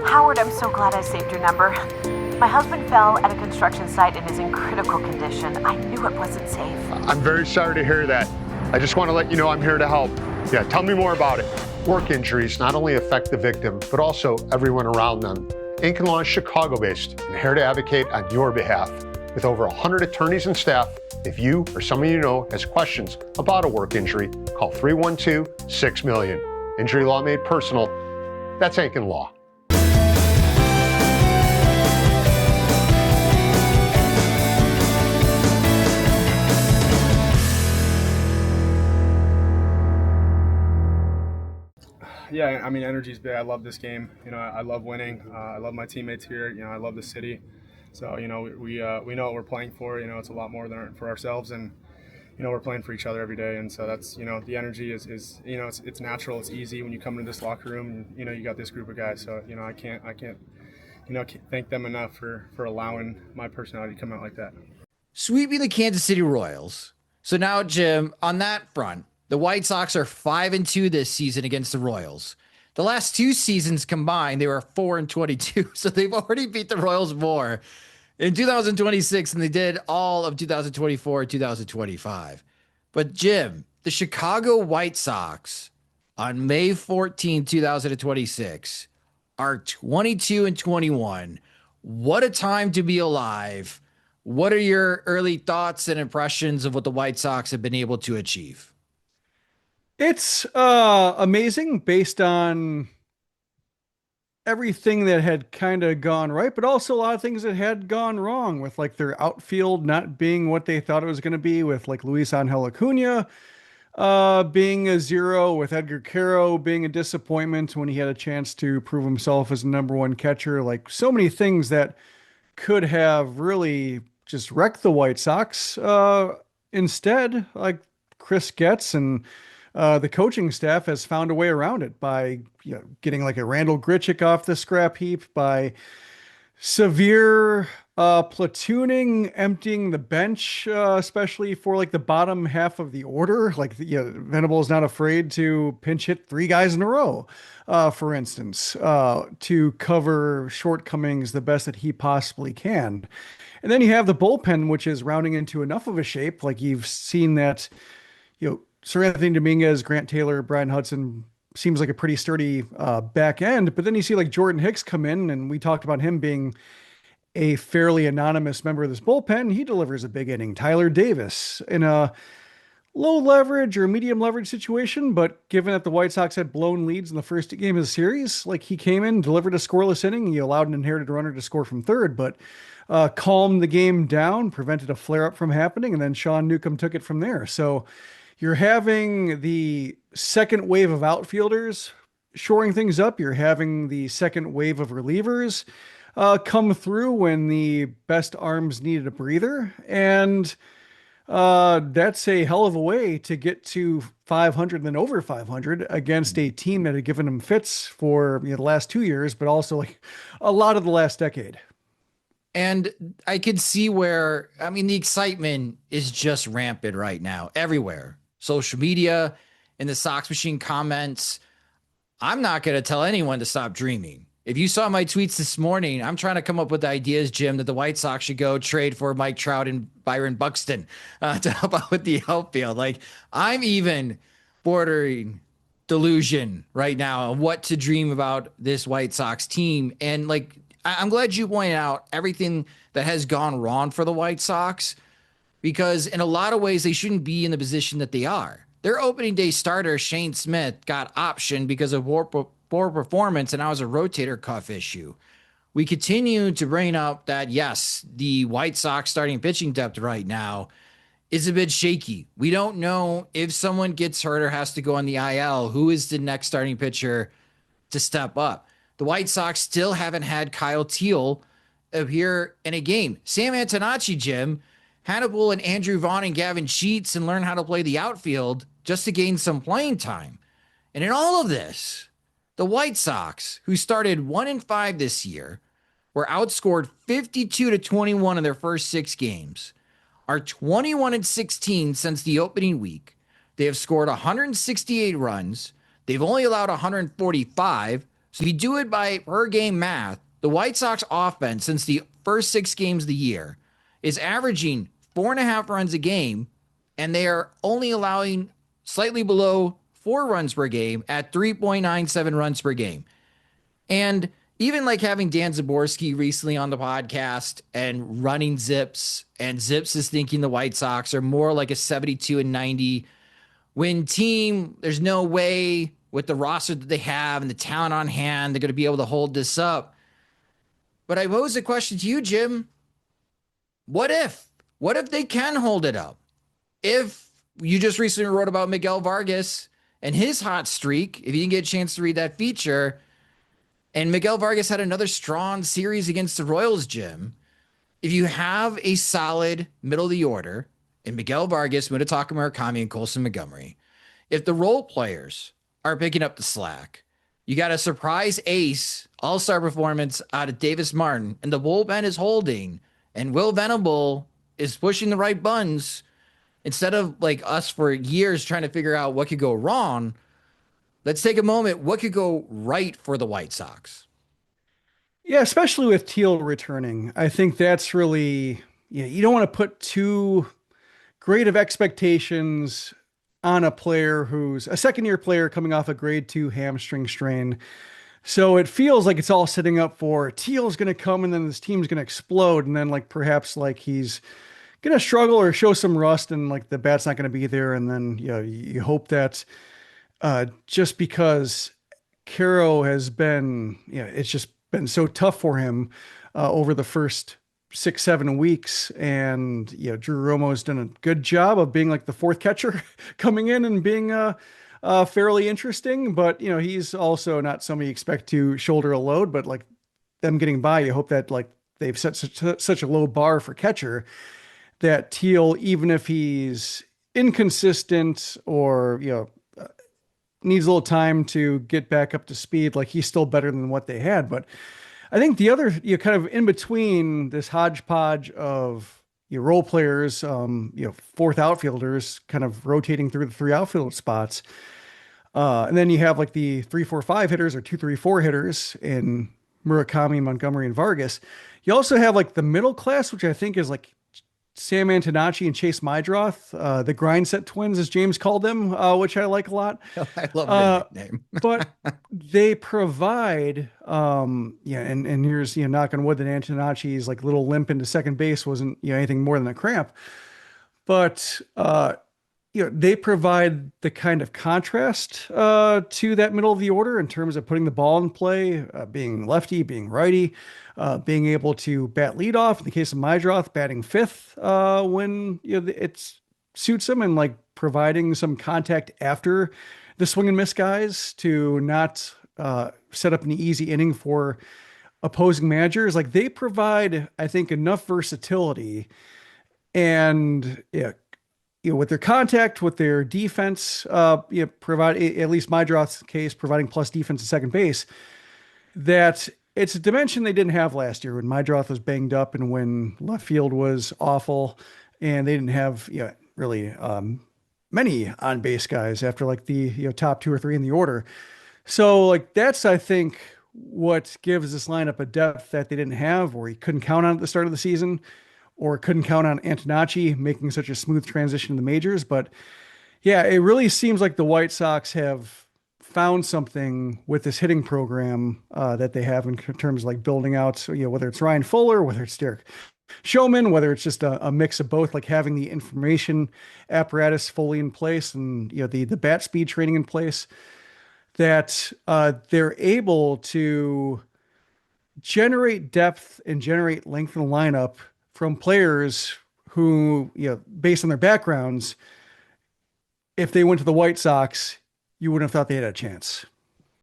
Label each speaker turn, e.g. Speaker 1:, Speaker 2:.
Speaker 1: Howard, I'm so glad I saved your number. My husband fell at a construction site and is in critical condition. I knew it wasn't safe.
Speaker 2: I'm very sorry to hear that. I just want to let you know I'm here to help. Yeah, tell me more about it. Work injuries not only affect the victim, but also everyone around them. Inc. Law is Chicago-based and here to advocate on your behalf. With over 100 attorneys and staff, if you or someone you know has questions about a work injury, call 312-6-million. Injury law made personal. That's Inc. Law.
Speaker 3: Yeah, I mean, energy's big. I love this game. I love winning. I love my teammates here. I love the city. So, we know what we're playing for. It's a lot more than for ourselves, and we're playing for each other every day. And so that's the energy is it's natural. It's easy when you come into this locker room. And, you got this group of guys. So I can't thank them enough for allowing my personality to come out like that.
Speaker 4: Sweeping the Kansas City Royals. So now, Jim, on that front, the White Sox are 5-2 this season against the Royals. The last two seasons combined, they were 4-22. So they've already beat the Royals more in 2026 than they did all of 2024 and 2025. But Jim, the Chicago White Sox on May 14, 2026 are 22-21. What a time to be alive. What are your early thoughts and impressions of what the White Sox have been able to achieve?
Speaker 5: It's amazing based on everything that had kind of gone right, but also a lot of things that had gone wrong with like their outfield not being what they thought it was going to be, with like Luis Angel Acuna being a zero, with Edgar Caro being a disappointment when he had a chance to prove himself as a number one catcher. Like so many things that could have really just wrecked the White Sox. Instead, like Chris Getz and the coaching staff has found a way around it by getting like a Randall Grichuk off the scrap heap, by severe platooning, emptying the bench, especially for like the bottom half of the order. Like Venable is not afraid to pinch hit three guys in a row, for instance, to cover shortcomings the best that he possibly can. And then you have the bullpen, which is rounding into enough of a shape. Like you've seen that, Sir Anthony Dominguez, Grant Taylor, Brian Hudson seems like a pretty sturdy back end. But then you see like Jordan Hicks come in, and we talked about him being a fairly anonymous member of this bullpen. He delivers a big inning. Tyler Davis in a low leverage or medium leverage situation, but given that the White Sox had blown leads in the first game of the series, like he came in, delivered a scoreless inning. He allowed an inherited runner to score from third, but calmed the game down, prevented a flare-up from happening, and then Sean Newcomb took it from there. So you're having the second wave of outfielders shoring things up. You're having the second wave of relievers come through when the best arms needed a breather. And that's a hell of a way to get to 500 and then over 500 against a team that had given them fits for the last 2 years, but also like a lot of the last decade.
Speaker 4: And I could see where, the excitement is just rampant right now, everywhere. Social media, in the Sox Machine comments. I'm not going to tell anyone to stop dreaming. If you saw my tweets this morning, I'm trying to come up with ideas, Jim, that the White Sox should go trade for Mike Trout and Byron Buxton to help out with the outfield. Like, I'm even bordering delusion right now on what to dream about this White Sox team. And like, I'm glad you pointed out everything that has gone wrong for the White Sox, because in a lot of ways they shouldn't be in the position that they are. Their opening day starter, Shane Smith, got optioned because of poor performance, and now was a rotator cuff issue. We continue to bring up that, yes, the White Sox starting pitching depth right now is a bit shaky. We don't know if someone gets hurt or has to go on the IL, who is the next starting pitcher to step up. The White Sox still haven't had Kyle Teal appear in a game. Sam Antonacci, Jim, Hannibal and Andrew Vaughn and Gavin Sheets and learn how to play the outfield just to gain some playing time. And in all of this, the White Sox, who started 1-5 this year, were outscored 52-21 in their first 6 games, are 21-16 since the opening week. They have scored 168 runs. They've only allowed 145, So if you do it by per game math, the White Sox offense since the first 6 games of the year is averaging 4.5 runs a game, and they are only allowing slightly below 4 runs per game at 3.97 runs per game. And even like having Dan Zaborski recently on the podcast and running Zips, and Zips is thinking the White Sox are more like a 72-90 win team. There's no way with the roster that they have and the talent on hand, they're going to be able to hold this up. But I pose a question to you, Jim. What if? What if they can hold it up? If you just recently wrote about Miguel Vargas and his hot streak, if you didn't get a chance to read that feature, and Miguel Vargas had another strong series against the Royals, Jim. If you have a solid middle of the order in Miguel Vargas, Munetaka Murakami, and Colson Montgomery, if the role players are picking up the slack, you got a surprise ace all-star performance out of Davis Martin, and the bullpen is holding, and Will Venable is pushing the right buttons, instead of like us for years trying to figure out what could go wrong, let's take a moment. What could go right for the White Sox?
Speaker 5: Yeah, especially with Teal returning. I think that's really, you don't want to put too great of expectations on a player who's a second year player coming off a grade 2 hamstring strain. So it feels like it's all setting up for Teal's going to come and then this team's going to explode. And then like perhaps like he's going to struggle or show some rust and like the bat's not going to be there. And then, you hope that just because Caro has been, it's just been so tough for him over the first 6-7 weeks. And, Drew Romo's done a good job of being like the fourth catcher coming in and being fairly interesting. But, he's also not somebody you expect to shoulder a load, but like them getting by, you hope that like they've set such a low bar for catcher that Teal, even if he's inconsistent or, needs a little time to get back up to speed, like he's still better than what they had. But I think the other, kind of in between this hodgepodge of your role players, fourth outfielders kind of rotating through the 3 outfield spots. And then you have like the 3-4-5 hitters or 2-3-4 hitters in Murakami, Montgomery, and Vargas. You also have like the middle class, which I think is like Sam Antonacci and Chase Mydroth, the grind set twins, as James called them, which I like a lot.
Speaker 4: I love the nickname.
Speaker 5: But they provide, and here's, knock on wood that Antonacci's like little limp into second base wasn't, anything more than a cramp. But, they provide the kind of contrast to that middle of the order in terms of putting the ball in play, being lefty, being righty, being able to bat leadoff. In the case of Mydroth, batting fifth when it suits him, and like providing some contact after the swing and miss guys to not set up an easy inning for opposing managers. Like they provide, I think, enough versatility and with their contact, with their defense, provide, at least Mydroth's case, providing plus defense at second base, that it's a dimension they didn't have last year when Mydroth was banged up and when left field was awful and they didn't have, really many on base guys after like the, top 2 or 3 in the order. So like, that's, I think, what gives this lineup a depth that they didn't have, or he couldn't count on at the start of the season, or couldn't count on Antonacci making such a smooth transition to the majors. But yeah, it really seems like the White Sox have found something with this hitting program that they have in terms of like building out, whether it's Ryan Fuller, whether it's Derek Showman, whether it's just a mix of both, like having the information apparatus fully in place and, the bat speed training in place, that they're able to generate depth and generate length in the lineup from players who, based on their backgrounds, if they went to the White Sox, you wouldn't have thought they had a chance.